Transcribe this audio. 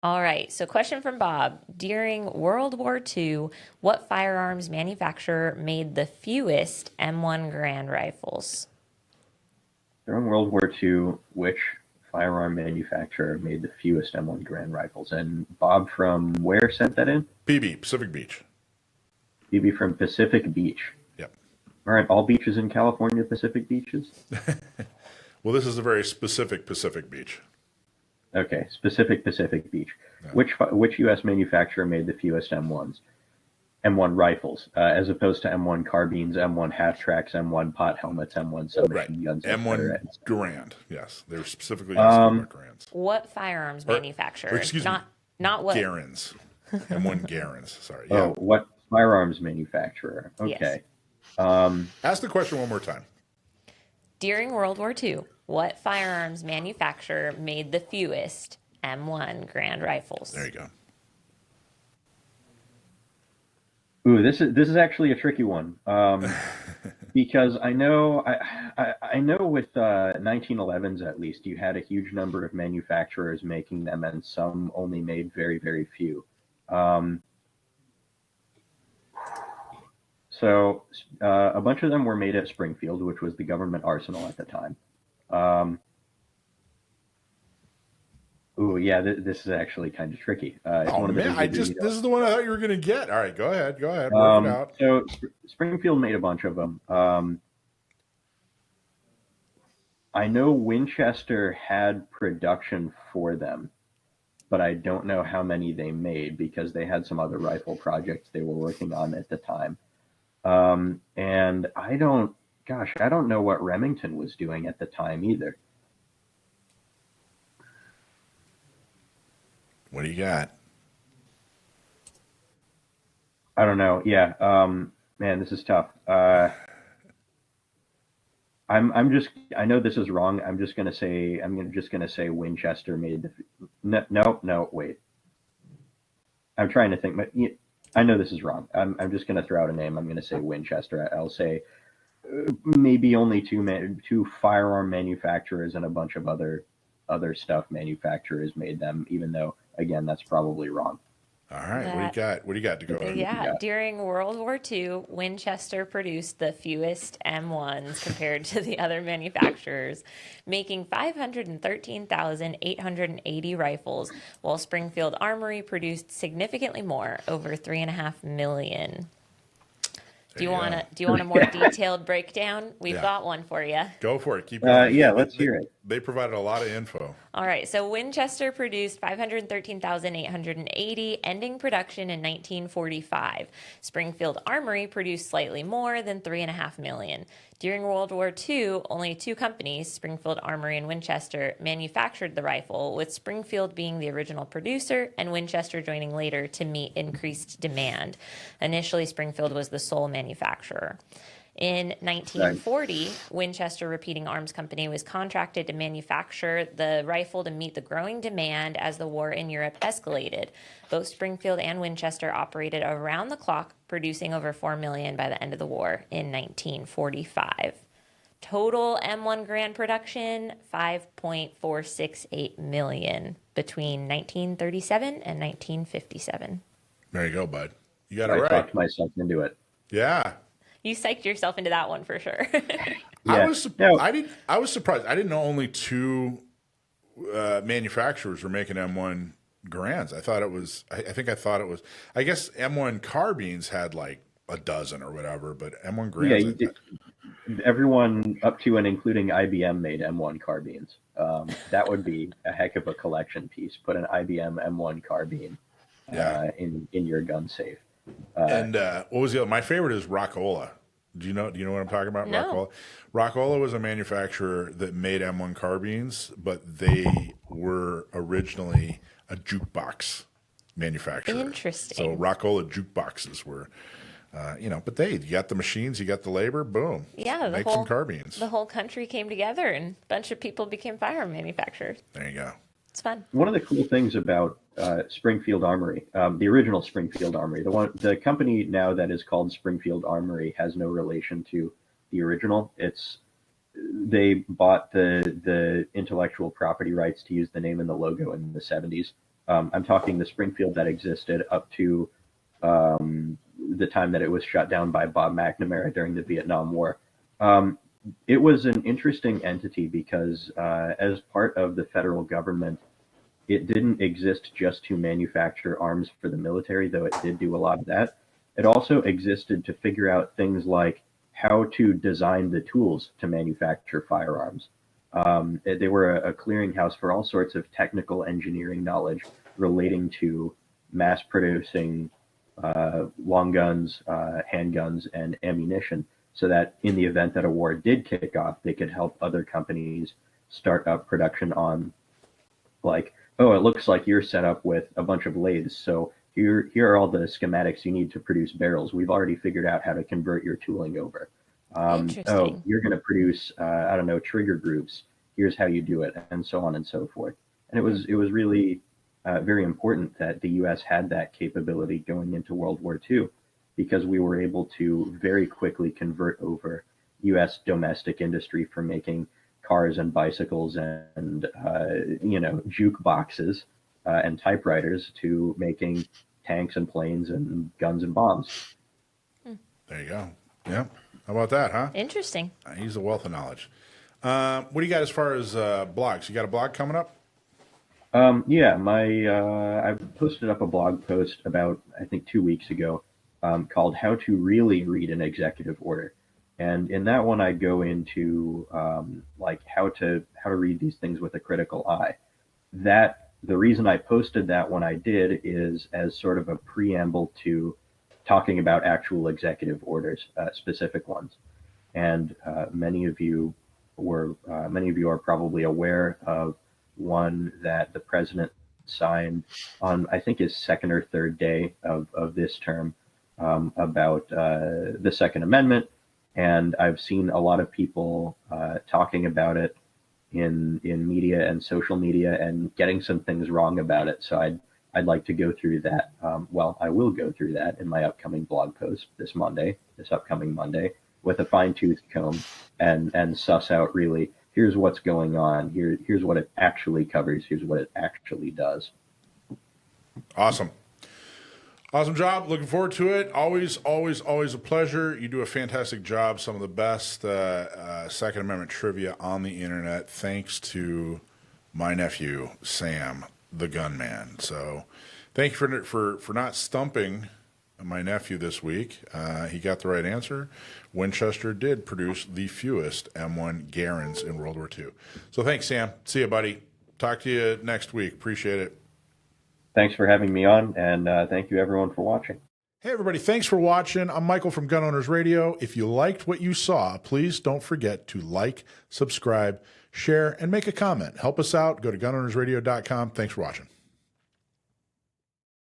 All right. So, question from Bob. During World War II, what firearms manufacturer made the fewest M1 Garand rifles? During World War II, which firearm manufacturer made the fewest M1 Garand rifles? And Bob from where sent that in? PB, Pacific Beach. BB from Pacific Beach. Yep. Aren't all beaches in California Pacific beaches? Well, this is a very specific Pacific Beach. Okay, specific Pacific Beach. Yeah. Which U.S. manufacturer made the fewest M1s? M1 rifles, as opposed to M1 carbines, M1 half tracks, M1 pot helmets, M1 submachine guns, M1 etc. Garand. Yes, they're specifically asking about Garands. What firearms manufacturer? Excuse me. Not what. Garands. M1 Garands. Sorry. Oh, Yeah. what firearms manufacturer? Okay. Yes. Ask the question one more time. During World War II, what firearms manufacturer made the fewest M1 Garand rifles? There you go. Ooh, this is actually a tricky one, because I know with 1911s at least, you had a huge number of manufacturers making them, and some only made very, very few. So a bunch of them were made at Springfield, which was the government arsenal at the time. Ooh, yeah, this is actually kind of tricky. It's Oh one of the man, things this is the one I thought you were going to get. All right, go ahead. Work it out. So Springfield made a bunch of them. I know Winchester had production for them, but I don't know how many they made because they had some other rifle projects they were working on at the time. And I don't know what Remington was doing at the time either. What do you got? I don't know. Yeah. Man, this is tough. I know this is wrong. I'm just gonna say Winchester made the. No, wait. I'm trying to think, but I know this is wrong. I'm just gonna throw out a name. I'm gonna say Winchester. I'll say maybe only two firearm manufacturers and a bunch of other stuff manufacturers made them, even though again that's probably wrong. All right, what do you got? What do you got to go? Yeah, during World War II, Winchester produced the fewest M1s compared to the other manufacturers, making 513,880 rifles, while Springfield Armory produced significantly more, over 3.5 million. Do you want a more detailed breakdown? We've got one for you. Go for it. Keep going. Yeah, let's hear it. They provided a lot of info. All right, so Winchester produced 513,880, ending production in 1945. Springfield Armory produced slightly more than 3.5 million. During World War II, only two companies, Springfield Armory and Winchester, manufactured the rifle, with Springfield being the original producer and Winchester joining later to meet increased demand. Initially, Springfield was the sole manufacturer. In 1940, Winchester Repeating Arms Company was contracted to manufacture the rifle to meet the growing demand as the war in Europe escalated. Both Springfield and Winchester operated around the clock, producing over 4 million by the end of the war in 1945. Total M1 Garand production, 5.468 million between 1937 and 1957. There you go, bud. You got it I right. talked myself into it. Yeah. You psyched yourself into that one for sure. I was surprised. I didn't know only two manufacturers were making M1 Garands. I thought it was. I guess M1 carbines had like a dozen or whatever, but M1 Garands. Yeah, everyone up to and including IBM made M1 carbines. That would be a heck of a collection piece. Put an IBM M1 carbine in your gun safe. And what was the other? My favorite is Rockola. Do you know what I'm talking about? No. Rockola was a manufacturer that made M1 carbines, but they were originally a jukebox manufacturer. Interesting. So Rockola jukeboxes were, but you got the machines, you got the labor, boom. Yeah, make some carbines. The whole country came together and a bunch of people became firearm manufacturers. There you go. It's fun. One of the cool things about Springfield Armory, the original Springfield Armory, the company now that is called Springfield Armory has no relation to the original. They bought the intellectual property rights to use the name and the logo in the 70s. I'm talking the Springfield that existed up to the time that it was shut down by Bob McNamara during the Vietnam War. It was an interesting entity because as part of the federal government, it didn't exist just to manufacture arms for the military, though it did do a lot of that. It also existed to figure out things like how to design the tools to manufacture firearms. They were a clearinghouse for all sorts of technical engineering knowledge relating to mass producing long guns, handguns, and ammunition, so that in the event that a war did kick off, they could help other companies start up production on, like, oh, it looks like you're set up with a bunch of lathes, so here are all the schematics you need to produce barrels. We've already figured out how to convert your tooling over. Oh, Interesting. you're going to produce, I don't know, trigger groups. Here's how you do it, and so on and so forth. And it was really very important that the U.S. had that capability going into World War II, because we were able to very quickly convert over U.S. domestic industry from making cars and bicycles and jukeboxes and typewriters to making tanks and planes and guns and bombs. There you go. Yeah. How about that, huh? Interesting. He's a wealth of knowledge. What do you got as far as blogs? You got a blog coming up? Yeah, I posted up a blog post about, I think, 2 weeks ago, called "How to Really Read an Executive Order," and in that one I go into like how to read these things with a critical eye. The reason I posted that when I did is as sort of a preamble to talking about actual executive orders, specific ones, and many of you are probably aware of one that the president signed on, I think, his second or third day of this term, about the Second Amendment. And I've seen a lot of people talking about it in media and social media and getting some things wrong about it. So I'd like to go through that. I will go through that in my upcoming blog post this upcoming Monday, with a fine-tooth comb and suss out really, here's what's going on. Here's what it actually covers. Here's what it actually does. Awesome. Awesome job. Looking forward to it. Always, always, always a pleasure. You do a fantastic job. Some of the best Second Amendment trivia on the internet, thanks to my nephew, Sam, the gunman. So thank you for not stumping my nephew this week. He got the right answer. Winchester did produce the fewest M1 Garands in World War II. So thanks, Sam. See you, buddy. Talk to you next week. Appreciate it. Thanks for having me on, and thank you everyone for watching. Hey, everybody. Thanks for watching. I'm Michael from Gun Owners Radio. If you liked what you saw, please don't forget to like, subscribe, share, and make a comment. Help us out. Go to gunownersradio.com. Thanks for watching.